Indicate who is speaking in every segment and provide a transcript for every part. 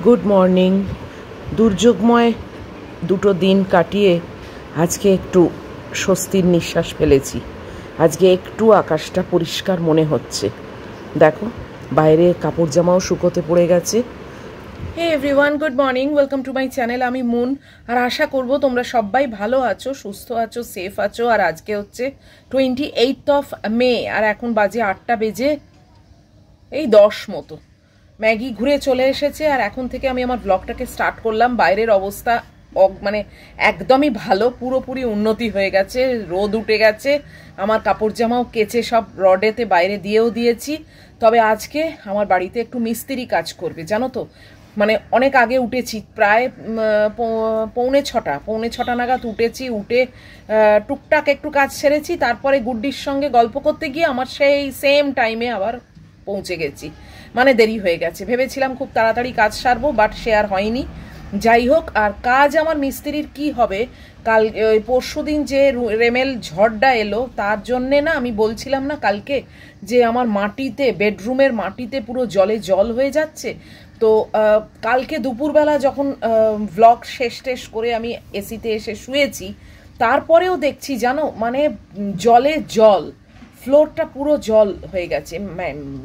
Speaker 1: Good morning. দুর্যোগময় দুটো দিন কাটিয়ে আজকে একটু স্বস্তির নিঃশ্বাস ফেলেছি। আজকে একটু আকাশটা পরিষ্কার মনে হচ্ছে। দেখো, বাইরে কাপড় জামাও শুকোতে পড়ে গেছে। Hey everyone, good morning, welcome to my channel. আমি মুন, আর আশা করব তোমরা সবাই ভালো আছো, সুস্থ আছো, সেফ আছো। আর আজকে হচ্ছে 28 মে, আর এখন বাজে 8টা বেজে এই 10 মতো। ম্যাগি ঘুরে চলে এসেছে, আর এখন থেকে আমি আমার ব্লগটাকে স্টার্ট করলাম। বাইরের অবস্থা মানে একদমই ভালো, পুরোপুরি উন্নতি হয়ে গেছে, রোদ উঠে গেছে। আমার কাপড় জামাও কেচে সব রডেতে বাইরে দিয়েও দিয়েছি। তবে আজকে আমার বাড়িতে একটু মিস্ত্রি কাজ করবে, জানো তো। মানে অনেক আগে উঠেছি, প্রায় পৌনে ছটা নাগাদ উঠেছি। উঠে টুকটাক একটু কাজ সেরেছি, তারপরে গুড্ডির সঙ্গে গল্প করতে গিয়ে আমার সেই সেম টাইমে আবার পৌঁছে গেছি। মানে দেরি হয়ে গেছে। ভেবেছিলাম খুব তাড়াতাড়ি কাজ সারবো, বাট সে আর হয়নি। যাই হোক, আর কাজ আমার মিস্ত্রির কি হবে, কাল পরশু দিন যে রেমেল ঝড়টা এলো তার জন্যে না, আমি বলছিলাম না কালকে যে আমার মাটিতে, বেডরুমের মাটিতে পুরো জলে জল হয়ে যাচ্ছে। তো কালকে দুপুরবেলা যখন ভ্লগ শেষ করে আমি এসিতে এসে শুয়েছি, তারপরেও দেখছি জানো, মানে জলে জল, ফ্লোরটা পুরো জল হয়ে গেছে।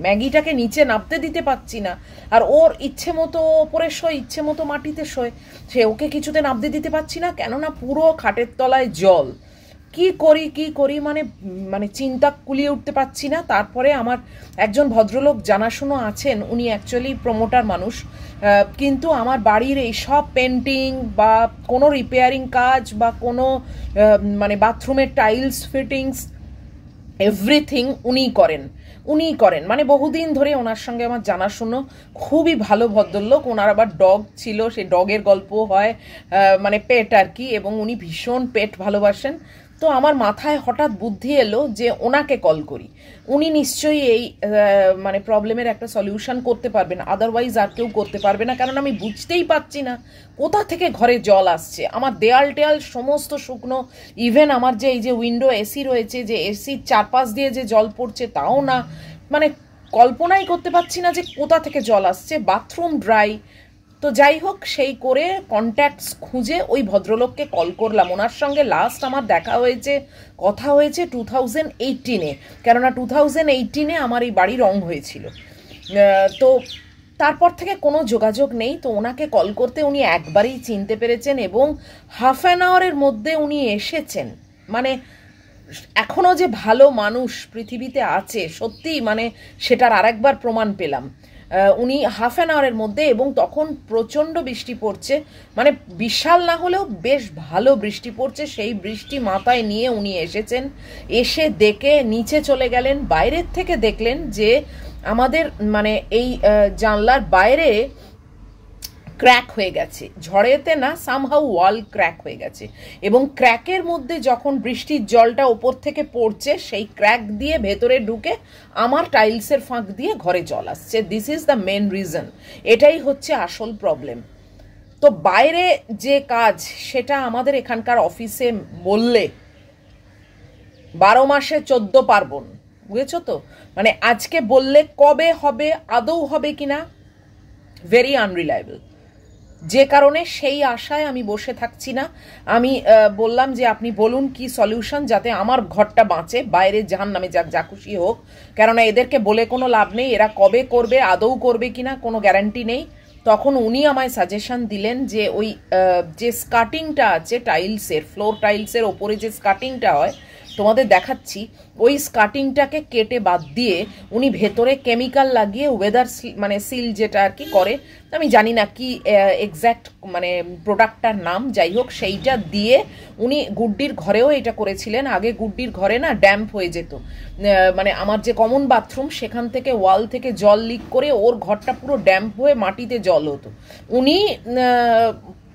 Speaker 1: ম্যাগিটাকে নিচে নামতে দিতে পারছি না, আর ওর ইচ্ছে মতো ওপরে শোয়, ইচ্ছে মতো মাটিতে শোয়। সে ওকে কিছুতে নামতে দিতে পারছি না, কেননা পুরো খাটের তলায় জল। কি করি মানে মানে চিন্তা কুলিয়ে উঠতে পারছি না। তারপরে আমার একজন ভদ্রলোক জানাশুনো আছেন, উনি অ্যাকচুয়ালি প্রমোটার মানুষ, কিন্তু আমার বাড়ির এই সব পেন্টিং বা কোনো রিপেয়ারিং কাজ বা কোনো মানে বাথরুমের টাইলস ফিটিংস এভরিথিং উনিই করেন। মানে বহুদিন ধরে ওনার সঙ্গে আমার জানাশুনো, খুবই ভালো ভদ্রলোক। ওনার আবার ডগ ছিল, সেই ডগের গল্প হয়, মানে পেট আর কি, এবং উনি ভীষণ পেট ভালোবাসেন। তো আমার মাথায় হঠাৎ বুদ্ধি এলো যে ওনাকে কল করি। উনি নিশ্চয়ই এই মানে প্রবলেমের একটা সলিউশন করতে পারবেন, আদারওয়াইজ আর কেউ করতে পারবে না। কারণ আমি বুঝতেই পারছি না কোথা থেকে ঘরে জল আসছে। আমার দেয়াল টেয়াল সমস্ত শুকনো, ইভেন আমার যে এই যে উইন্ডো এসি রয়েছে, যে এসির চারপাশ দিয়ে যে জল পড়ছে তাও না। মানে কল্পনাই করতে পারছি না যে কোথা থেকে জল আসছে। Bathroom dry. তো যাই হোক, সেই করে কন্ট্যাক্টস খুঁজে ওই ভদ্রলোককে কল করলাম। ওনার সঙ্গে লাস্ট আমার দেখা হয়েছে, কথা হয়েছে 2018-এ, কেননা 2018-এ আমার এই বাড়ি রং হয়েছিল। তো তারপর থেকে কোনো যোগাযোগ নেই। তো ওনাকে কল করতে উনি একবারেই চিনতে পেরেছেন, এবং হাফ অ্যান আওয়ারের মধ্যে উনি এসেছেন। মানে এখনও যে ভালো মানুষ পৃথিবীতে আছে, সত্যি মানে সেটার আরেকবার প্রমাণ পেলাম। উনি হাফ অ্যান আওয়ারের মধ্যে, এবং তখন প্রচণ্ড বৃষ্টি পড়ছে, মানে বিশাল না হলেও বেশ ভালো বৃষ্টি পড়ছে। সেই বৃষ্টি মাথায় নিয়ে উনি এসেছেন। এসে দেখে নিচে চলে গেলেন। বাইরের থেকে দেখলেন যে আমাদের মানে এই জানলার বাইরে ক্র্যাক হয়ে গেছে, ঝড়েতে না, সামহাউ ওয়াল ক্র্যাক হয়ে গেছে, এবং ক্র্যাকের মধ্যে যখন বৃষ্টির জলটা ওপর থেকে পড়ছে, সেই ক্র্যাক দিয়ে ভেতরে ঢুকে আমার টাইলসের ফাঁক দিয়ে ঘরে জল আসছে। This is the main reason. এটাই হচ্ছে আসল প্রবলেম। তো বাইরে যে কাজ, সেটা আমাদের এখানকার অফিসে বললে 12 মাসে 14 পার্বণ, বুঝেছো তো। মানে আজকে বললে কবে হবে, আদৌ হবে কিনা, ভেরি আনরিলায়েবল। যে কারণে সেই আশায় আমি বসে থাকছি না। আমি বললাম যে আপনি বলুন কি সলিউশন, যাতে আমার ঘরটা বাঁচে, বাইরে জাহান্নামে যাক, যা খুশি হোক। কেননা এদেরকে বলে কোনো লাভ নেই, এরা কবে করবে, আদৌ করবে কিনা কোনো গ্যারান্টি নেই। তখন উনি আমায় সাজেশন দিলেন যে ওই যে স্কার্টিংটা আছে টাইলসের, ফ্লোর টাইলসের ওপরে যে স্কার্টিংটা হয়, তোমাদের দেখাচ্ছি, ওই স্কার্টিংটাকে কেটে বাদ দিয়ে উনি ভেতরে কেমিক্যাল লাগিয়ে ওয়েদার মানে সিল যেটা আর কি করে, আমি জানি না কি এক্স্যাক্ট মানে প্রোডাক্টটার নাম, যাই হোক সেইটা দিয়ে উনি গুড্ডির ঘরেও এটা করেছিলেন। আগে গুড্ডির ঘরে না ড্যাম্প হয়ে যেত, মানে আমার যে কমন বাথরুম, সেখান থেকে ওয়াল থেকে জল লিক করে ওর ঘরটা পুরো ড্যাম্প হয়ে মাটিতে জল হতো। উনি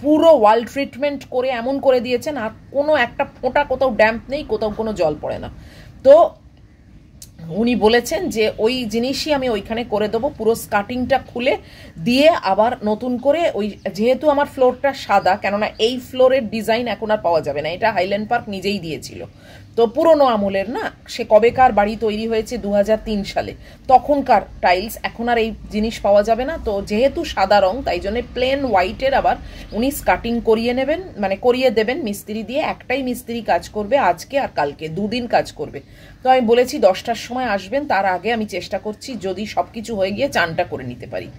Speaker 1: পুরো ওয়াল ট্রিটমেন্ট করে এমন করে দিয়েছেন, আর কোনো একটা ফোঁটা কোথাও ড্যাম্প নেই, কোথাও কোনো জল পড়ে না। তো উনি বলেছেন যে ওই জিনিসই আমি ওইখানে করে দেবো, পুরো স্কার্টিংটা খুলে দিয়ে আবার নতুন করে ওই, যেহেতু আমার ফ্লোরটা সাদা, কেননা এই ফ্লোরের ডিজাইন এখন আর পাওয়া যাবে না, এটা হাইল্যান্ড পার্ক নিজেই দিয়েছিল। তো পুরনো আমলের না, সে কবেকার বাড়ি তৈরি হয়েছে 2003 সালে, তখনকার টাইলস, এখন আর এই জিনিস পাওয়া যাবে না। তো যেহেতু সাদা রং, তাই জন্য প্লেন হোয়াইটের আবার উনি স্কাটিং করিয়ে নেবেন, মানে করিয়ে দেবেন মিস্ত্রি দিয়ে। একটাই মিস্ত্রি কাজ করবে আজকে আর কালকে, 2 দিন কাজ করবে। তো আমি বলেছি 10টার সময় আসবেন, তার আগে আমি চেষ্টা করছি যদি সব কিছু হয়ে গিয়ে চানটা করে নিতে পারি।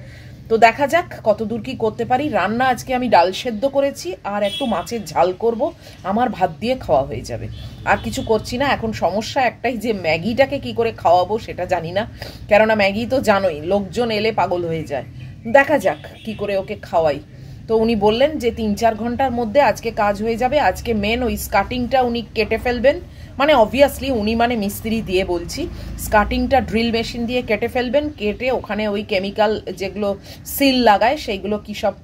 Speaker 1: তো দেখা যাক কত দূর কি করতে পারি। রান্না আজকে আমি ডাল সেদ্ধ করেছি আর একটু মাছের ঝাল করব, আমার ভাত দিয়ে খাওয়া হয়ে যাবে। আর কিছু করছি না। এখন সমস্যা একটাই যে ম্যাগিটাকে কি করে খাওয়াবো সেটা জানি না, কেননা ম্যাগি তো জানোই লোকজন এলে পাগল হয়ে যায়। দেখা যাক কি করে ওকে খাওয়াই। তো উনি বললেন যে 3-4 ঘন্টার মধ্যে আজকে কাজ হয়ে যাবে। আজকে মেন ওই স্কার্টিংটা উনি কেটে ফেলবেন, মানে অবভিয়াসলি উনি মানে মিস্ত্রি দিয়ে বলছি, স্কার্টিংটা ড্রিল মেশিন দিয়ে কেটে ফেলবেন। কেটে ওখানে ওই কেমিক্যাল যেগুলো সিল লাগায় সেইগুলো কি সব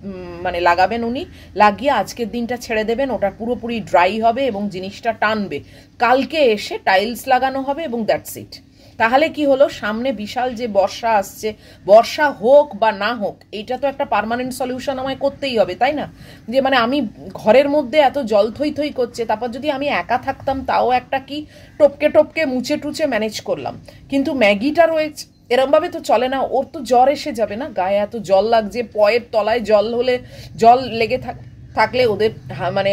Speaker 1: মানে লাগাবেন উনি, লাগিয়ে আজকের দিনটা ছেড়ে দেবেন। ওটা পুরোপুরি ড্রাই হবে এবং জিনিসটা টানবে। কালকে এসে টাইলস লাগানো হবে এবং দ্যাটস ইট। তাহলে কি হলো, সামনে বিশাল যে বর্ষা আসছে, বর্ষা হোক বা না হোক, এইটা তো একটা পার্মানেন্ট সলিউশন আমায় করতেই হবে, তাই না? যে মানে আমি ঘরের মধ্যে এত জল থই থই করছে, তারপর যদি আমি একা থাকতাম তাও একটা কি টপকে টপকে মুছে টুচে ম্যানেজ করলাম, কিন্তু ম্যাগিটা রয়েছে, এরমভাবে তো চলে না। ওর তো জ্বর এসে যাবে না, গায়ে এত জল লাগছে, পয়ের তলায় জল হলে, জল লেগে থাকলে ওদের মানে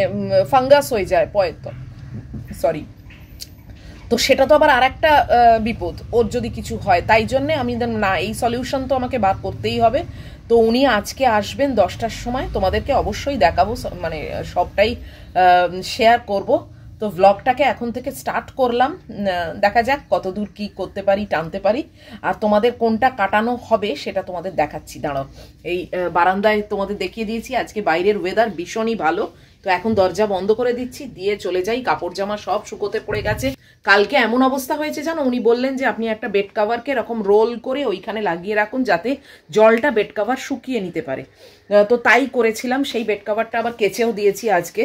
Speaker 1: ফাঙ্গাস হয়ে যায় পয়ের সরি, তো সেটা তো আবার আর একটা বিপদ ওর যদি কিছু হয়। তাই জন্যে আমি না, এই সলিউশন তো আমাকে বার করতেই হবে। তো উনি আজকে আসবেন 10টার সময়, তোমাদেরকে অবশ্যই দেখাবো, মানে সবটাই শেয়ার করব। তো ব্লগটাকে এখন থেকে স্টার্ট করলাম, দেখা যাক কত দূর কী করতে পারি, টানতে পারি। আর তোমাদের কোনটা কাটানো হবে সেটা তোমাদের দেখাচ্ছি। দাঁড়াও, এই বারান্দায় তোমাদের দেখিয়ে দিয়েছি, আজকে বাইরের ওয়েদার ভীষণই ভালো। তো এখন দরজা বন্ধ করে দিচ্ছি, দিয়ে চলে যাই। কাপড় জামা সব শুকোতে পড়ে গেছে। কালকে এমন অবস্থা হয়েছে জানো, উনি বললেন যে আপনি একটা বেড কাভারকে এরকম রোল করে ওইখানে লাগিয়ে রাখুন যাতে জলটা বেড কাভার শুকিয়ে নিতে পারে। তো তাই করেছিলাম, সেই বেড কাভারটা আবার কেচেও দিয়েছি আজকে।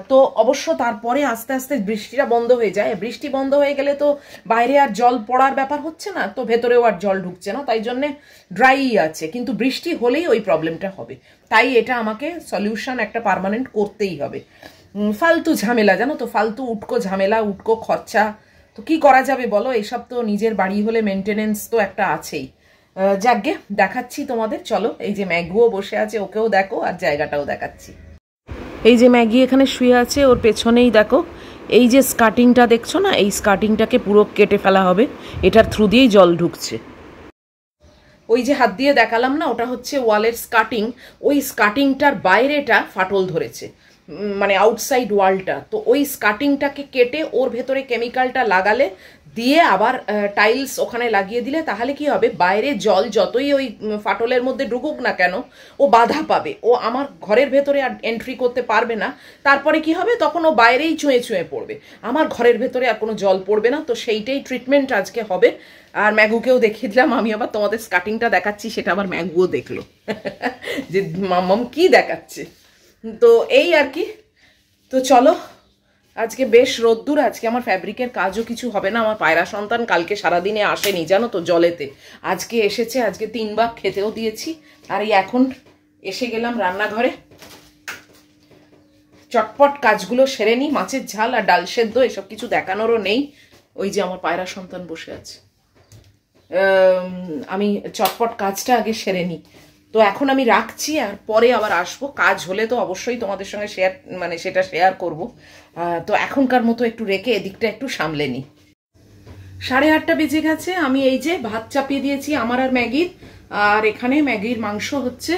Speaker 1: তো অবশ্য তারপরে আস্তে আস্তে বৃষ্টিটা বন্ধ হয়ে যায়। বৃষ্টি বন্ধ হয়ে গেলে তো বাইরে আর জল পড়ার ব্যাপার হচ্ছে না, তো ভেতরেও আর জল ঢুকছে না, তাই জন্যে ড্রাই আছে। কিন্তু বৃষ্টি হলেই ওই প্রবলেমটা হবে, তাই এটা আমাকে সলিউশন একটা পার্মানেন্ট করতেই হবে। ফালতু ঝামেলা জানো তো, ফালতু উটকো ঝামেলা, উটকো খরচা। তো কি করা যাবে বলো, এসব তো নিজের বাড়ি হলে মেনটেনেন্স তো একটা আছেই। যাকগে, দেখাচ্ছি তোমাদের, চলো। এই যে ম্যাগুও বসে আছে, ওকেও দেখো, আর জায়গাটাও দেখাচ্ছি। এই যে ম্যাগি এখানে শুয়ে আছে, ওর পেছনেই দেখো এই যে স্কার্টিংটা দেখছো না, এই স্কার্টিংটাকে পুরো কেটে ফেলা হবে, এটার থ্রু দিয়েই জল ঢুকছে। ওই যে হাত দিয়ে দেখালাম না, ওটা হচ্ছে ওয়ালের স্কার্টিং। ওই স্কার্টিংটার বাইরেটা ফাটল ধরেছে, মানে আউটসাইড ওয়ালটা। তো ওই স্কার্টিংটাকে কেটে ওর ভেতরে কেমিক্যালটা লাগালে, দিয়ে আবার টাইলস ওখানে লাগিয়ে দিলে, তাহলে কি হবে, বাইরে জল যতই ওই ফাটলের মধ্যে ঢুকুক না কেন, ও বাধা পাবে, ও আমার ঘরের ভেতরে আর এন্ট্রি করতে পারবে না। তারপরে কি হবে, তখন ও বাইরেই ছুঁয়ে ছুঁয়ে পড়বে, আমার ঘরের ভেতরে আর কোনো জল পড়বে না। তো সেইটাই ট্রিটমেন্ট আজকে হবে। আর ম্যাগুকেও দেখিয়ে দিলাম, আমি আবার তোমাদের স্কার্টিংটা দেখাচ্ছি, সেটা আবার ম্যাগুও দেখলো যে মাম্মাম কি দেখাচ্ছে। তো এই আর কি। তো চলো, আজকে বেশ রোদ্দুর, আজকে আমার ফ্যাব্রিকের কাজও কিছু হবে না। আমার পায়রা সন্তান কালকে সারাদিনে আসেনি জানো তো, জলেতে। আজকে এসেছে, আজকে 3 ভাগ খেতেও দিয়েছি। আর এই এখন এসে গেলাম রান্নাঘরে, চটপট কাজগুলো সেরে নিই। মাছের ঝাল আর ডাল সেদ্ধ এসব কিছু দেখানোরও নেই। ওই যে আমার পায়রা সন্তান বসে আছে, আমি চটপট কাজটা আগে সেরে নিই। তো এখন আমি রাখছি, আর পরে আবার আসবো। কাজ হলে তো অবশ্যই তোমাদের সঙ্গে শেয়ার, মানে সেটা শেয়ার করব। তো এখনকার মতো একটু রেখে এদিকটা একটু সামলে নিই। 8:30 বেজে গেছে। আমি এই যে ভাত চাপিয়ে দিয়েছি আমার আর ম্যাগির, আর এখানে ম্যাগির মাংস হচ্ছে,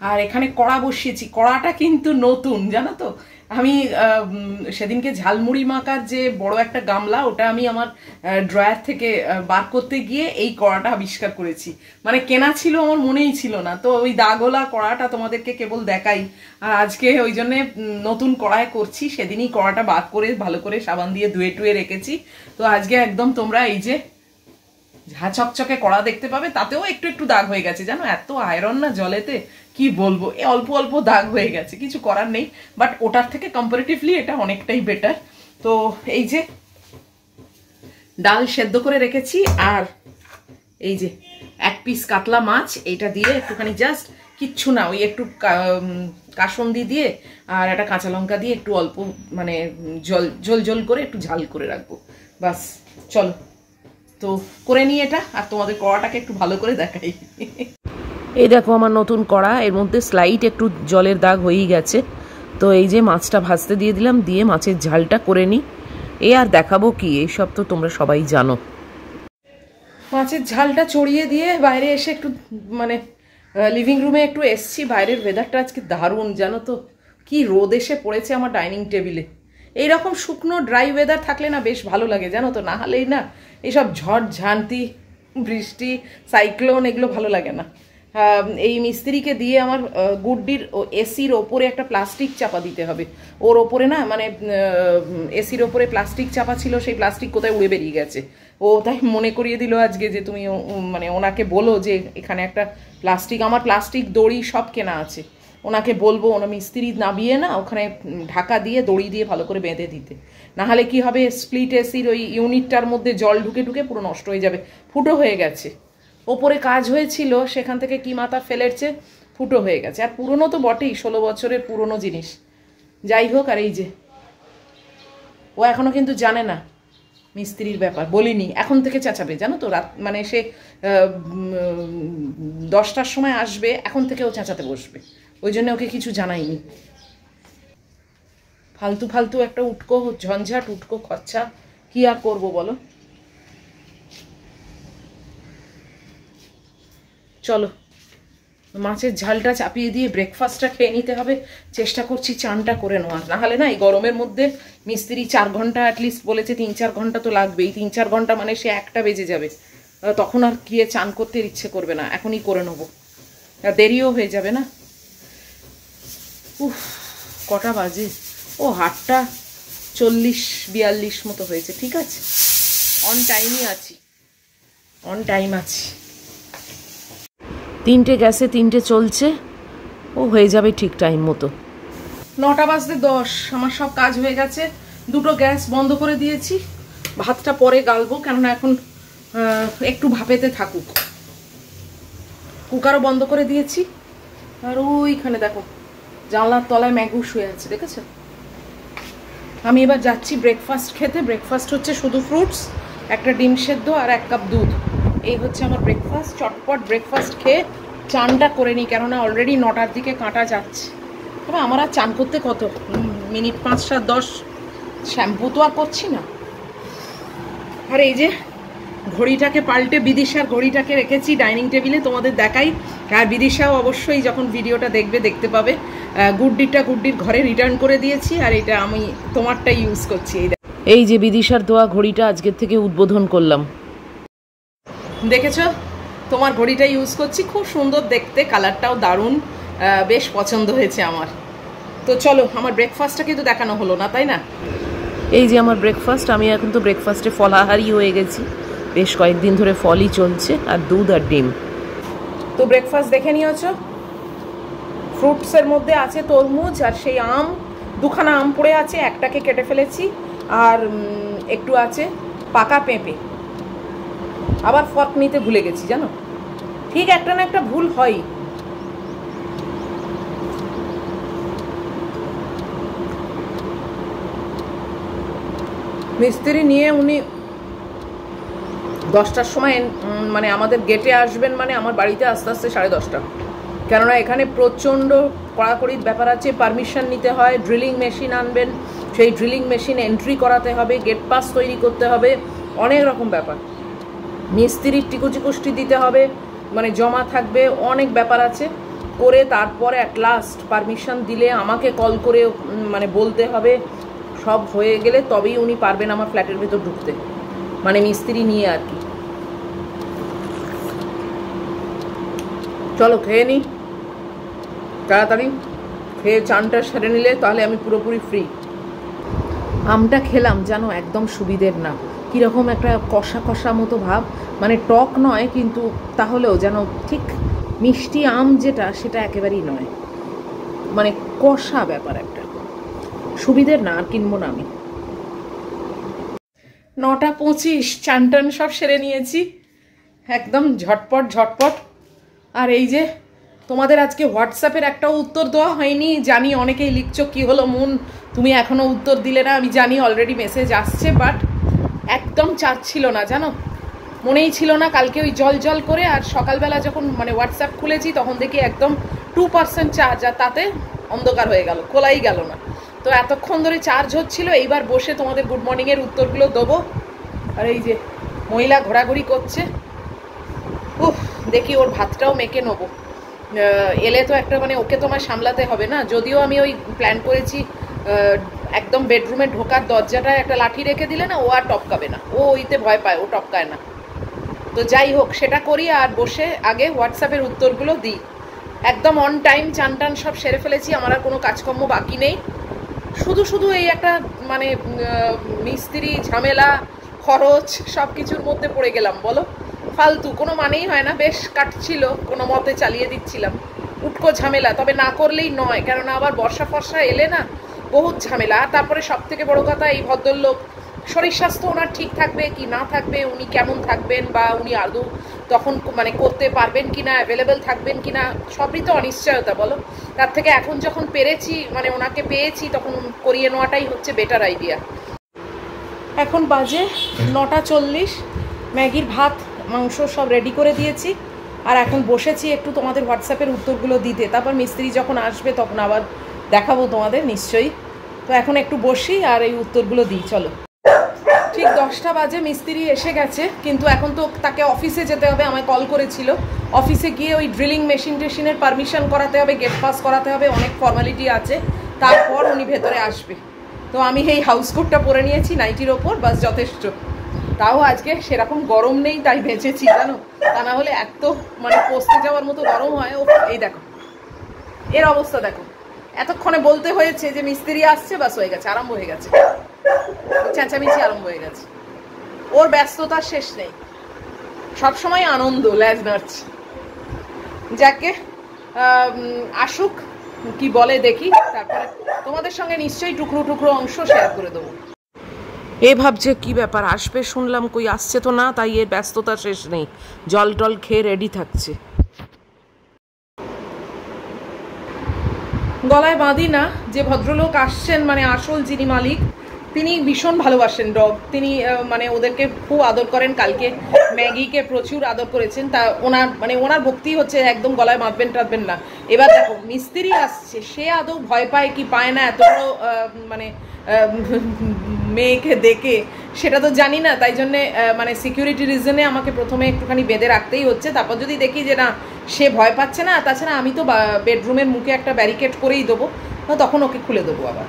Speaker 1: আর এখানে কড়া বসিয়েছি। কড়াটা কিন্তু নতুন জানো তো, আমি সেদিনকে ঝালমুড়ি মাখার যে বড় একটা গামলা, ওটা আমি আমার ড্রয়ার থেকে বার করতে গিয়ে এই কড়াটা আবিষ্কার করেছি। মানে কেনা ছিল, আমার মনেই ছিল না। তো ওই দাগোলা কড়াটা তোমাদেরকে কেবল দেখাই, আর আজকে ওই জন্যে নতুন কড়ায় করছি। সেদিনই কড়াটা বার করে ভালো করে সাবান দিয়ে ধুয়ে টুয়ে রেখেছি। তো আজকে একদম তোমরা এই যে ঝা চকচকে কড়া দেখতে পাবে। তাতেও একটু একটু দাগ হয়ে গেছে জানো, এত আয়রন না জলেতে, কি বলবো, অল্প অল্প দাগ হয়ে গেছে, কিছু করার নেই। বাট ওটার থেকে কম্পারেটিভলি এটা অনেকটাই বেটার। তো এই যে ডাল সেদ্ধ করে রেখেছি, আর এই যে 1 পিস কাতলা মাছ, এইটা দিয়ে একটুখানি জাস্ট কিচ্ছু না, ওই একটু কাসন্দি দিয়ে আর একটা কাঁচা লঙ্কা দিয়ে একটু অল্প মানে ঝোল ঝোল করে একটু ঝাল করে রাখবো, বাস। চলো তো করে নিই এটা, আর তোমাদের কড়াটাকে একটু ভালো করে দেখাই। এই দেখো আমার নতুন কড়া, এর মধ্যে স্লাইট একটু জলের দাগ হয়েই গেছে। তো এই যে মাছটা ভাজতে দিয়ে দিলাম, দিয়ে মাছের ঝালটা করে নিই। এ আর দেখাবো কি, এইসব তো তোমরা সবাই জানো। মাছের ঝালটা চড়িয়ে দিয়ে বাইরে এসে একটু মানে লিভিং রুমে একটু এসছি। বাইরের ওয়েদারটা আজকে দারুণ, জানো তো কি রোদ এসে পড়েছে আমার ডাইনিং টেবিলে। এইরকম শুকনো ড্রাই ওয়েদার থাকলে না বেশ ভালো লাগে, জানো তো, না হলেই না এইসব ঝড় ঝান্তি বৃষ্টি সাইক্লোন এগুলো ভালো লাগে না। এই মিস্ত্রিকে দিয়ে আমার গুড্ডির এসির ওপরে একটা প্লাস্টিক চাপা দিতে হবে। ওর ওপরে না মানে এসির ওপরে প্লাস্টিক চাপা ছিল, সেই প্লাস্টিক কোথায় উড়ে বেরিয়ে গেছে। ও তাই মনে করিয়ে দিল আজকে যে তুমি মানে ওনাকে বলো যে এখানে একটা প্লাস্টিক, আমার প্লাস্টিক দড়ি সব কেনা আছে, ওনাকে বলবো ওনা মিস্ত্রি নামিয়ে না ওখানে ঢাকা দিয়ে দড়ি দিয়ে ভালো করে বেঁধে দিতে। নাহলে কি হবে, স্প্লিট এসির ওই ইউনিটটার মধ্যে জল ঢুকে ঢুকে পুরো নষ্ট হয়ে যাবে। ফুটো হয়ে গেছে, ওপরে কাজ হয়েছিল সেখান থেকে কি মাথা ফেলেছে, ফুটো হয়ে গেছে। আর পুরনো তো বটেই, 16 বছরের পুরনো জিনিস। যাই হোক, আর এই যে ও এখনো কিন্তু জানে না মিস্ত্রির ব্যাপার, বলিনি, এখন থেকে চেঁচাবে, জানো তো। রাত মানে সে 10টার সময় আসবে, এখন থেকে ও চেঁচাতে বসবে, ওই জন্য ওকে কিছু জানাইনি। ফালতু ফালতু একটা উটকো ঝঞ্ঝাট, উটকো খরচা, কি আর করব বলো। চলো মাছের ঝালটা চাপিয়ে দিয়ে ব্রেকফাস্টটা খেয়ে নিতে হবে। চেষ্টা করছি চানটা করে নেওয়ার, নাহলে না এই গরমের মধ্যে মিস্ত্রি 4 ঘন্টা অ্যাটলিস্ট বলেছে, 3-4 ঘন্টা তো লাগবেই। 3-4 ঘন্টা মানে সে 1টা বেজে যাবে, তখন আর গিয়ে চান করতে ইচ্ছে করবে না, এখনই করে নেবো, দেরিও হয়ে যাবে না। উফ, কটা বাজে, ও 8টা 40-42 মতো হয়েছে, ঠিক আছে, অন টাইমই আছি, অন টাইম আছি। 3টে গ্যাসে 3টে চলছে, ও হয়ে যাবে ঠিক টাইম মতো। 9টা বাজতে 10, আমার সব কাজ হয়ে গেছে। 2টো গ্যাস বন্ধ করে দিয়েছি, ভাতটা পরে গালবো, কেননা এখন একটু ভাপেতে থাকুক। কুকারও বন্ধ করে দিয়েছি। আর ওইখানে দেখো জানলার তলায় ম্যাগু শুয়ে আছে, দেখেছো। আমি এবার যাচ্ছি ব্রেকফাস্ট খেতে। ব্রেকফাস্ট হচ্ছে শুধু ফ্রুটস, একটা ডিম সেদ্ধ আর 1 কাপ দুধ, এই হচ্ছে আমার ব্রেকফাস্ট। চটপট ব্রেকফাস্ট খেয়ে চানটা করে নিই, কেননা অলরেডি 9টার দিকে কাঁটা যাচ্ছে। তবে আমার আর চান করতে কত মিনিট, 5-7-10, শ্যাম্পু তো আর করছি না। আর এই যে ঘড়িটাকে পাল্টে বিদিশার ঘড়িটাকে রেখেছি ডাইনিং টেবিলে, তোমাদের দেখাই। আর বিদিশাও অবশ্যই যখন ভিডিওটা দেখবে দেখতে পাবে। গুড্ডির ঘরে রিটার্ন করে দিয়েছি, আর এটা আমি তোমারটা ইউজ করছি। এই যে বিদিশার দোয়া ঘড়িটা আজকের থেকে উদ্বোধন করলাম, দেখেছো, তোমার ঘড়িটা ইউজ করছি, খুব সুন্দর দেখতে, কালারটাও দারুণ, বেশ পছন্দ হয়েছে আমার। তো চলো, আমার ব্রেকফাস্টটা কিন্তু দেখানো হলো না, তাই না। এই যে আমার ব্রেকফাস্ট, আমি এখন তো ব্রেকফাস্টে ফলাহারি হয়ে গেছি, বেশ কয়েকদিন ধরে ফলই চলছে, আর দুধ আর ডিম। তো ব্রেকফাস্ট দেখে নিয়েছো, ফ্রুটসের মধ্যে আছে তরমুজ আর সেই আম, 2খানা আম পড়ে আছে, একটাকে কেটে ফেলেছি, আর একটু আছে পাকা পেঁপে। আবার ফর্ক নিতে ভুলে গেছি, জানো, ঠিক একটা না একটা ভুল হয়। মিস্ত্রি নিয়ে উনি 10টার সময় মানে আমাদের গেটে আসবেন, মানে আমার বাড়িতে আস্তে আস্তে 10:30, কেননা এখানে প্রচণ্ড কড়াকড়ির ব্যাপার আছে, পারমিশন নিতে হয়, ড্রিলিং মেশিন আনবেন, সেই ড্রিলিং মেশিন এন্ট্রি করাতে হবে, গেট পাস তৈরি করতে হবে, অনেক রকম ব্যাপার, মিস্ত্রির টিকুচিকুষ্টি দিতে হবে, মানে জমা থাকবে, অনেক ব্যাপার আছে। করে তারপরে অ্যাট লাস্ট পারমিশন দিলে আমাকে কল করে মানে বলতে হবে, সব হয়ে গেলে তবেই উনি পারবেন আমার ফ্ল্যাটের ভেতর ঢুকতে, মানে মিস্ত্রি নিয়ে আর কি। চলো খেয়ে নিই তাড়াতাড়ি, খেয়ে চানটা সেরে নিলে তাহলে আমি পুরোপুরি ফ্রি। আমটা খেলাম, জানো, একদম সুবিধের না, কীরকম একটা কষা কষা মতো ভাব, মানে টক নয় কিন্তু তাহলেও যেন ঠিক মিষ্টি আম যেটা সেটা একেবারেই নয়, মানে কষা ব্যাপার একটা, সুবিধের না, আর কিনবো না আমি। 9:25, চান টান সব সেরে নিয়েছি একদম ঝটপট ঝটপট। আর এই যে তোমাদের আজকে হোয়াটসঅ্যাপের একটাও উত্তর দেওয়া হয়নি। জানি অনেকেই লিখছো কি হলো মুন, তুমি এখনও উত্তর দিলে না। আমি জানি অলরেডি মেসেজ আসছে, বাট একদম চার্জ ছিল না জানো, মনেই ছিল না। কালকে ওই জল জল করে আর সকালবেলা যখন মানে হোয়াটসঅ্যাপ খুলেছি তখন দেখি একদম 2% চার্জ, আর তাতে অন্ধকার হয়ে গেল, খোলাই গেল না। তো এতক্ষণ ধরে চার্জ হচ্ছিল, এইবার বসে তোমাদের গুড মর্নিংয়ের উত্তরগুলো দেবো। আর এই যে মহিলা ঘোরাঘুরি করছে, দেখি ওর ভাতটাও মেখে নেবো। এলে তো একটা মানে ওকে তোমার সামলাতে হবে না। যদিও আমি ওই প্ল্যান করেছি একদম বেডরুমে ঢোকার দরজাটায় একটা লাঠি রেখে দিলে না ও আর টপকাবে না, ও ওইতে ভয় পায়, ও টপকায় না। তো যাই হোক সেটা করি, আর বসে আগে হোয়াটসঅ্যাপের উত্তরগুলো দিই। একদম অন টাইম চান টান সব সেরে ফেলেছি, আমার আর কোনো কাজকর্ম বাকি নেই। শুধু এই একটা মানে মিস্ত্রি ঝামেলা খরচ সব কিছুর মধ্যে পড়ে গেলাম বলো। ফালতু কোনো মানেই হয় না, বেশ কাটছিল, কোনো মতে চালিয়ে দিচ্ছিলাম। উটকো ঝামেলা, তবে না করলেই নয়, কেননা আবার বর্ষা ফর্ষা এলে না বহুত ঝামেলা। আর তারপরে সব থেকে বড় কথা, এই ভদ্রলোক শরীর স্বাস্থ্য ওনার ঠিক থাকবে কি না থাকবে, উনি কেমন থাকবেন, বা উনি আদৌ তখন মানে করতে পারবেন কি না, অ্যাভেলেবেল থাকবেন কি না, সবই তো অনিশ্চয়তা বলো। তার থেকে এখন যখন পেরেছি মানে ওনাকে পেয়েছি, তখন করিয়ে নেওয়াটাই হচ্ছে বেটার আইডিয়া। এখন বাজে 9:40, ম্যাগির ভাত মাংস সব রেডি করে দিয়েছি, আর এখন বসেছি একটু তোমাদের হোয়াটসঅ্যাপের উত্তরগুলো দিতে। তারপর মিস্ত্রি যখন আসবে তখন আবার দেখাবো তোমাদের নিশ্চয়ই। তো এখন একটু বসি আর এই উত্তরগুলো দিই, চলো। ঠিক 10টা বাজে মিস্ত্রি এসে গেছে, কিন্তু এখন তো তাকে অফিসে যেতে হবে, আমায় কল করেছিল। অফিসে গিয়ে ওই ড্রিলিং মেশিনের পারমিশন করাতে হবে, গেট পাস করাতে হবে, অনেক ফর্মালিটি আছে, তারপর উনি ভেতরে আসবে। তো আমি এই হাউস কোটটা পরে নিয়েছি নাইটির ওপর, বাস যথেষ্ট। তাও আজকে সেরকম গরম নেই তাই বেঁচেছি জানো, তা না হলে এত মানে পোস্টে যাওয়ার মতো গরম হয়। ও এই দেখো এর অবস্থা দেখো, এতক্ষণে বলতে হয়েছে যে মিস্ত্রি আসছে, বাস হয়ে গেছে, আরম্ভ হয়ে গেছে, চেঁচামেচি আরম্ভ হয়ে গেছে। ওর ব্যস্ততার শেষ নেই, সবসময় আনন্দ ল্যাজ নাড়ছে। যাকে আসুক, কি বলে দেখি, তারপরে তোমাদের সঙ্গে নিশ্চয়ই টুকরো টুকরো অংশ শেয়ার করে দেবো। এ ভাবছে কি ব্যাপার, আসবে শুনলাম, কই আসছে তো না, তাই এর ব্যস্ততা শেষ নেই, জল টল খেয়ে রেডি থাকছে। গলায় বাঁধি না, যে ভদ্রলোক আসছেন মানে আসল যিনি মালিক, তিনি ভীষণ ভালোবাসেন ডগ। তিনি মানে ওদেরকে খুব আদর করেন, কালকে ম্যাগিকে প্রচুর আদর করেছেন। তা ওনার ভক্তি হচ্ছে একদম গলায় বাঁধবেন টাঁধবেন না। এবার দেখো মিস্ত্রি আসছে, সে আদৌ ভয় পায় কি পায় না এত বড় মানে মেয়েকে দেখে, সেটা তো জানি না। তাই জন্যে মানে সিকিউরিটি রিজনে আমাকে প্রথমে একটুখানি বেঁধে রাখতেই হচ্ছে। তারপর যদি দেখি যে না সে ভয় পাচ্ছে না, তাছাড়া আমি তো বেডরুমের মুখে একটা ব্যারিকেড করেই দেবো, তখন ওকে খুলে দেবো আবার।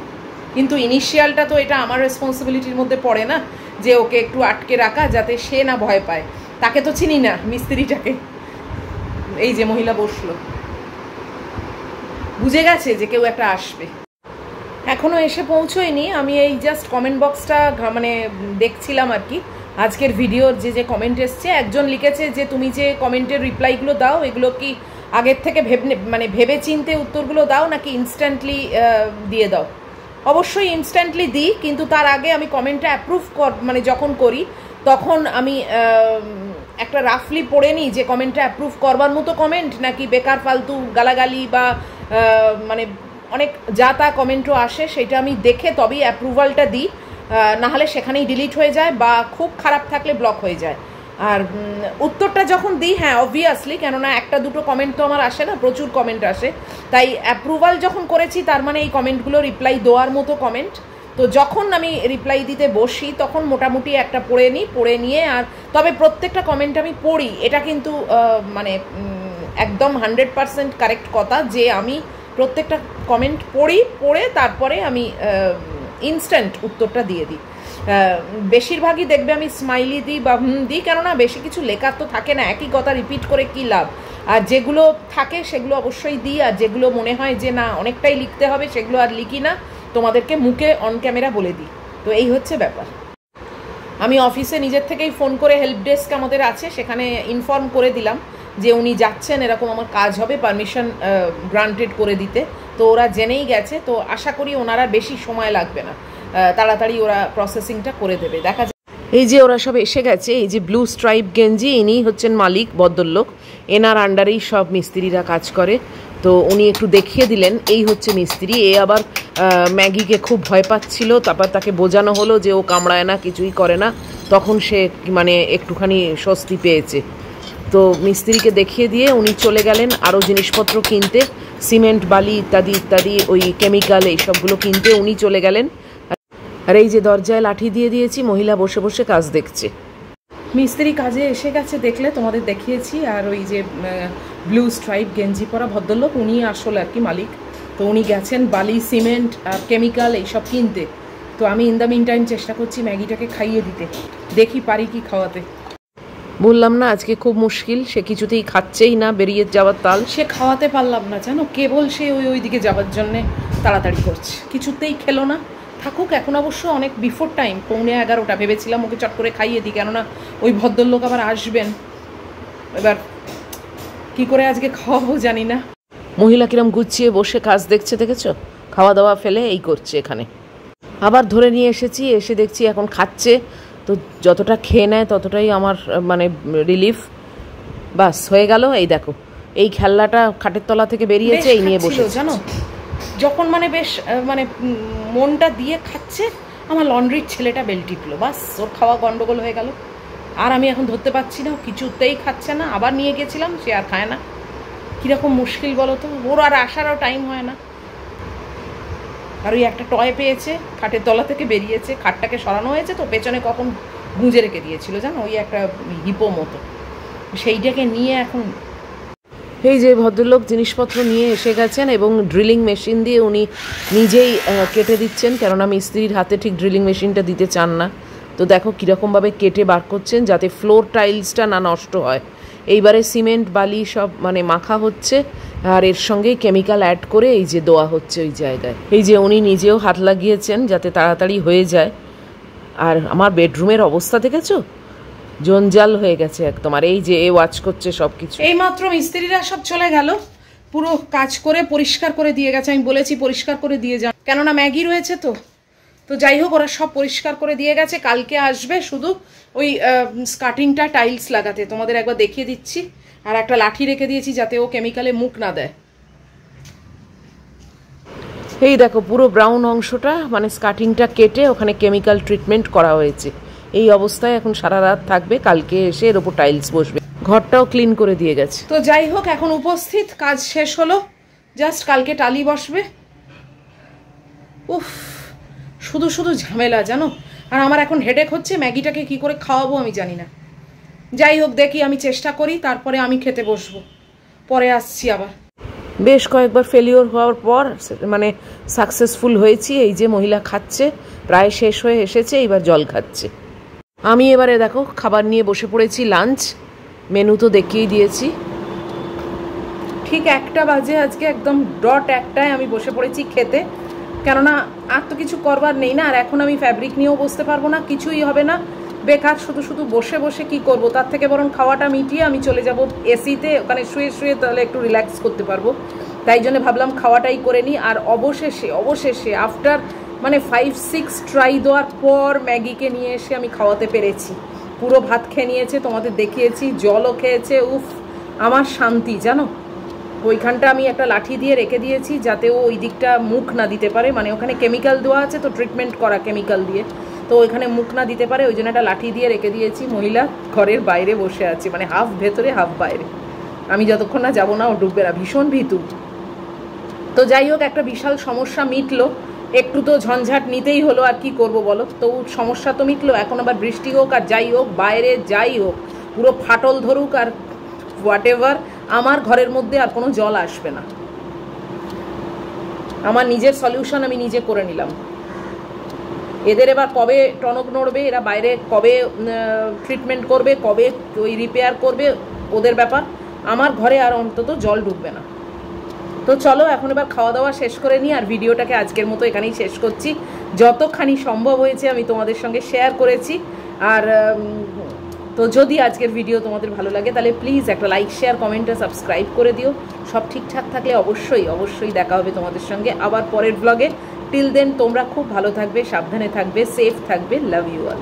Speaker 1: কিন্তু ইনিশিয়ালটা তো এটা আমার রেসপন্সিবিলিটির মধ্যে পড়ে না, যে ওকে একটু আটকে রাখা যাতে সে না ভয় পায়। তাকে তো চিনি না মিস্ত্রিটাকে। এই যে মহিলা বসলো, বুঝে গেছে যে কেউ একটা আসবে। এখনও এসে পৌঁছোয়নি, আমি এই জাস্ট কমেন্ট বক্সটা মানে দেখছিলাম আর কি। আজকের ভিডিওর যে কমেন্ট এসছে, একজন লিখেছে যে তুমি যে কমেন্টের রিপ্লাইগুলো দাও এগুলো কি আগের থেকে ভেবে চিনতে উত্তরগুলো দাও নাকি ইনস্ট্যান্টলি দিয়ে দাও? অবশ্যই ইনস্ট্যান্টলি দিই, কিন্তু তার আগে আমি কমেন্টটা অ্যাপ্রুভ মানে যখন করি তখন আমি একটা রাফলি পড়ে নিই যে কমেন্টটা অ্যাপ্রুভ করবার মতো কমেন্ট নাকি বেকার ফালতু গালাগালি বা মানে অনেক যা তা কমেন্টও আসে, সেটা আমি দেখে তবেই অ্যাপ্রুভালটা দিই, নাহলে সেখানেই ডিলিট হয়ে যায় বা খুব খারাপ থাকলে ব্লক হয়ে যায়। আর উত্তরটা যখন দিই, হ্যাঁ অবভিয়াসলি, কেননা একটা দুটো কমেন্ট তো আমার আসে না, প্রচুর কমেন্ট আসে, তাই অ্যাপ্রুভাল যখন করেছি তার মানে এই কমেন্টগুলো রিপ্লাই দেওয়ার মতো কমেন্ট। তো যখন আমি রিপ্লাই দিতে বসি তখন মোটামুটি একটা পড়ে নিয়ে, আর তবে প্রত্যেকটা কমেন্ট আমি পড়ি, এটা কিন্তু মানে একদম 100% কারেক্ট কথা যে আমি প্রত্যেকটা কমেন্ট পড়ে তারপরে আমি ইনস্ট্যান্ট উত্তরটা দিয়ে দিই। বেশিরভাগই দেখবে আমি স্মাইলি দিই বা দিই, কেননা বেশি কিছু লেখার তো থাকে না, একই কথা রিপিট করে কী লাভ। আর যেগুলো থাকে সেগুলো অবশ্যই দিই, আর যেগুলো মনে হয় যে না অনেকটাই লিখতে হবে সেগুলো আর লিখি না, তোমাদেরকে মুখে অন ক্যামেরা বলে দিই। তো এই হচ্ছে ব্যাপার। আমি অফিসে নিজের থেকেই ফোন করে হেল্প ডেস্ক আমাদের আছে, সেখানে ইনফর্ম করে দিলাম যে উনি যাচ্ছেন, এরকম আমার কাজ হবে, পারমিশন গ্রান্টেড করে দিতে। তো ওরা জেনেই গেছে, তো আশা করি ওনারা বেশি সময় লাগবে না, তাড়াতাড়ি ওরা প্রসেসিংটা করে দেবে। দেখা যায় এই যে ওরা সব এসে গেছে, এই যে ব্লু স্ট্রাইপ গেঞ্জি, ইনি হচ্ছেন মালিক, ভদ্রলোক, এনার আন্ডারেই সব মিস্ত্রিরা কাজ করে। তো উনি একটু দেখিয়ে দিলেন এই হচ্ছে মিস্ত্রি। এ আবার ম্যাগিকে খুব ভয় পাচ্ছিল, তারপর তাকে বোঝানো হলো যে ও কামড়ায় না, কিছুই করে না, তখন সে মানে একটুখানি স্বস্তি পেয়েছে। তো মিস্ত্রিকে দেখিয়ে দিয়ে উনি চলে গেলেন আরও জিনিসপত্র কিনতে, সিমেন্ট, বালি ইত্যাদি ইত্যাদি, ওই কেমিক্যাল এইসবগুলো কিনতে উনি চলে গেলেন। আর এই যে দরজায় লাঠি দিয়ে দিয়েছি, মহিলা বসে বসে কাজ দেখছে। মিস্ত্রি কাজে এসে গেছে, দেখলে তোমাদের দেখিয়েছি। আর ওই যে ব্লু স্ট্রাইপ গেঞ্জি পরা ভদ্রলোক, উনি আসলে আর কি মালিক। তো উনি গেছেন বালি, সিমেন্ট আর কেমিক্যাল এইসব কিনতে। তো আমি ইন দ্য মিন টাইম চেষ্টা করছি ম্যাগিটাকে খাইয়ে দিতে, দেখি পারি কি খাওয়াতে। বললাম না আজকে খুব মুশকিল, সে কিছুতেই খাচ্ছেই না, বেরিয়ে যাওয়ার তাল। সে খাওয়াতে পারলাম না জানো, কেবল সে ওই দিকে যাওয়ার জন্যে তাড়াতাড়ি করছে, কিছুতেই খেলো না। থাকুক, এখন অবশ্য অনেক বিফোর টাইম, 11:15। ভেবেছিলাম ওকে চট করে খাইয়ে দিই, কেননা ওই ভদ্রলোক আবার আসবেন। এবার কি করে আজকে খাওয়াবো জানি না। মহিলা কিরম গুছিয়ে বসে কাজ দেখছে, দেখেছো? খাওয়া দাওয়া ফেলে এই করছে এখানে। আবার ধরে নিয়ে এসেছি, এসে দেখছি এখন খাচ্ছে। তো যতটা খেয়ে নেয় ততটাই আমার মানে রিলিফ। বাস হয়ে গেল। এই দেখো, এই খেলনাটা খাটের তলা থেকে বেরিয়েছে, এই নিয়ে বসে জানো। যখন মানে বেশ মানে মনটা দিয়ে খাচ্ছে, আমার লন্ড্রির ছেলেটা বেল টিপলো, বাস ওর খাওয়া গন্ডগোল হয়ে গেল। আর আমি এখন ধরতে পারছি না, কিছুতেই খাচ্ছে না। আবার নিয়ে গেছিলাম, সে আর খায় না। কীরকম মুশকিল বলো তো, ওর আর আসারও টাইম হয় না। আর ওই একটা টয় পেয়েছে, খাটের তলা থেকে বেরিয়েছে, খাটটাকে সরানো হয়েছে তো, পেছনে কখন গুঁজে রেখে দিয়েছিল জানো, ওই একটা হিপো মতো, সেইটাকে নিয়ে এখন এই যে ভদ্রলোক জিনিসপত্র নিয়ে এসে গেছেন এবং ড্রিলিং মেশিন দিয়ে উনি নিজেই কেটে দিচ্ছেন, কেননা মিস্ত্রির হাতে ঠিক ড্রিলিং মেশিনটা দিতে চান না। তো দেখো কীরকমভাবে কেটে বার করছেন, যাতে ফ্লোর টাইলসটা না নষ্ট হয়। এইবারে সিমেন্ট, বালি সব মানে মাখা হচ্ছে, আর এর সঙ্গেই কেমিক্যাল অ্যাড করে এই যে দেওয়া হচ্ছে ওই জায়গায়। এই যে উনি নিজেও হাত লাগিয়েছেন যাতে তাড়াতাড়ি হয়ে যায়। আর আমার বেডরুমের অবস্থা দেখেছো, জঞ্জাল হয়ে গেছে একদম। আর এই যে এ ওয়াচ করছে সব কিছু। এইমাত্র মিস্ত্রিরা সব চলে গেল, পুরো কাজ করে পরিষ্কার করে দিয়ে গেছে। আমি বলেছি পরিষ্কার করে দিয়ে যান, কেননা ম্যাগি রয়েছে তো। তো যাই হোক, ওরা সব পরিষ্কার করে দিয়ে গেছে। কালকে আসবে শুধু ওই স্কার্টিংটা টাইলস লাগাতে, তোমাদের একবার দেখিয়ে দিচ্ছি। আর একটা লাঠি রেখে দিয়েছি যাতে ও কেমিক্যালে মুখ না দেয়। এই দেখো পুরো ব্রাউন অংশটা মানে স্কার্টিংটা কেটে ওখানে কেমিক্যাল ট্রিটমেন্ট করা হয়েছে। এই অবস্থায় এখন সারা রাত থাকবে, কালকে এসে এর ওপর টাইলস বসবে। ঘরটাও ক্লিন করে দিয়ে গেছে। তো যাই হোক, এখন উপস্থিত, কাজ শেষ হলো, জাস্ট কালকে টালি বসবে। উফ, শুধু শুধু ঝামেলা জানো। আর আমার এখন হেডেক হচ্ছে, ম্যাগিটাকে কি করে খাওয়াবো আমি জানি না। যাই হোক, দেখি, আমি চেষ্টা করি, তারপরে আমি খেতে বসবো, পরে আসছি আবার। বেশ কয়েকবার ফেলিওর হওয়ার পর মানে সাকসেসফুল হয়েছি। এই যে মহিলা খাচ্ছে, প্রায় শেষ হয়ে এসেছে, এবার জল খাচ্ছে। আমি এবারে দেখো খাবার নিয়ে বসে পড়েছি, লাঞ্চ মেনু তো দেখিয়েই দিয়েছি। ঠিক 1টা বাজে আজকে, একদম ডট 1টায় আমি বসে পড়েছি খেতে, কেননা আর তো কিছু করবার নেই না। আর এখন আমি ফ্যাব্রিক নিয়েও বসতে পারবো না, কিছুই হবে না, বেকার শুধু শুধু বসে বসে কি করব। তার থেকে বরং খাওয়াটা মিটিয়ে আমি চলে যাব এসিতে, ওখানে শুয়ে শুয়ে তাহলে একটু রিল্যাক্স করতে পারবো। তাই জন্য ভাবলাম খাওয়াটাই করে নিই। আর অবশেষে আফটার মানে 5-6 ট্রাই দেওয়ার পর ম্যাগিকে নিয়ে এসে আমি খাওয়াতে পেরেছি। পুরো ভাত খেয়ে নিয়েছে, তোমাদের দেখিয়েছি, জলও খেয়েছে। উফ, আমার শান্তি জানো। ওইখানটা আমি একটা লাঠি দিয়ে রেখে দিয়েছি যাতে ও ওই দিকটা মুখ না দিতে পারে, মানে ওখানে কেমিক্যাল দেওয়া আছে তো, ট্রিটমেন্ট করা কেমিক্যাল দিয়ে, তো ওইখানে মুখ না দিতে পারে, ওই জন্য একটা লাঠি দিয়ে রেখে দিয়েছি। মহিলা ঘরের বাইরে বসে আছে, মানে হাফ ভেতরে হাফ বাইরে। আমি যতক্ষণ না যাবো না ও ডুববে না, ভীষণ ভীতু। তো যাই হোক, একটা বিশাল সমস্যা মিটলো, একটু তো ঝঞ্ঝাট নিতেই হলো, আর কি করব বলো। তো সমস্যা তো মিটলো, এখন আবার বৃষ্টি হোক আর যাই হোক, বাইরে যাই হোক, পুরো ফাটল ধরুক আর হোয়াট এভার, আমার ঘরের মধ্যে আর কোনো জল আসবে না। আমার নিজের সলিউশন আমি নিজে করে নিলাম। এদের এবার কবে টনক নড়বে, এরা বাইরে কবে ট্রিটমেন্ট করবে, কবে ওই রিপেয়ার করবে, ওদের ব্যাপার। আমার ঘরে আর অন্তত জল ঢুকবে না। তো চলো এখন এবার খাওয়া দাওয়া শেষ করে নিই, আর ভিডিওটাকে আজকের মতো এখানেই শেষ করছি। যতখানি সম্ভব হয়েছে আমি তোমাদের সঙ্গে শেয়ার করেছি। আর তো যদি আজকের ভিডিও তোমাদের ভালো লাগে তাহলে প্লিজ একটা লাইক, শেয়ার, কমেন্ট আর সাবস্ক্রাইব করে দিও। সব ঠিকঠাক থাকলে অবশ্যই দেখা হবে তোমাদের সঙ্গে আবার পরের ব্লগে। টিল দেন তোমরা খুব ভালো থাকবে, সাবধানে থাকবে, সেফ থাকবে। Love you all.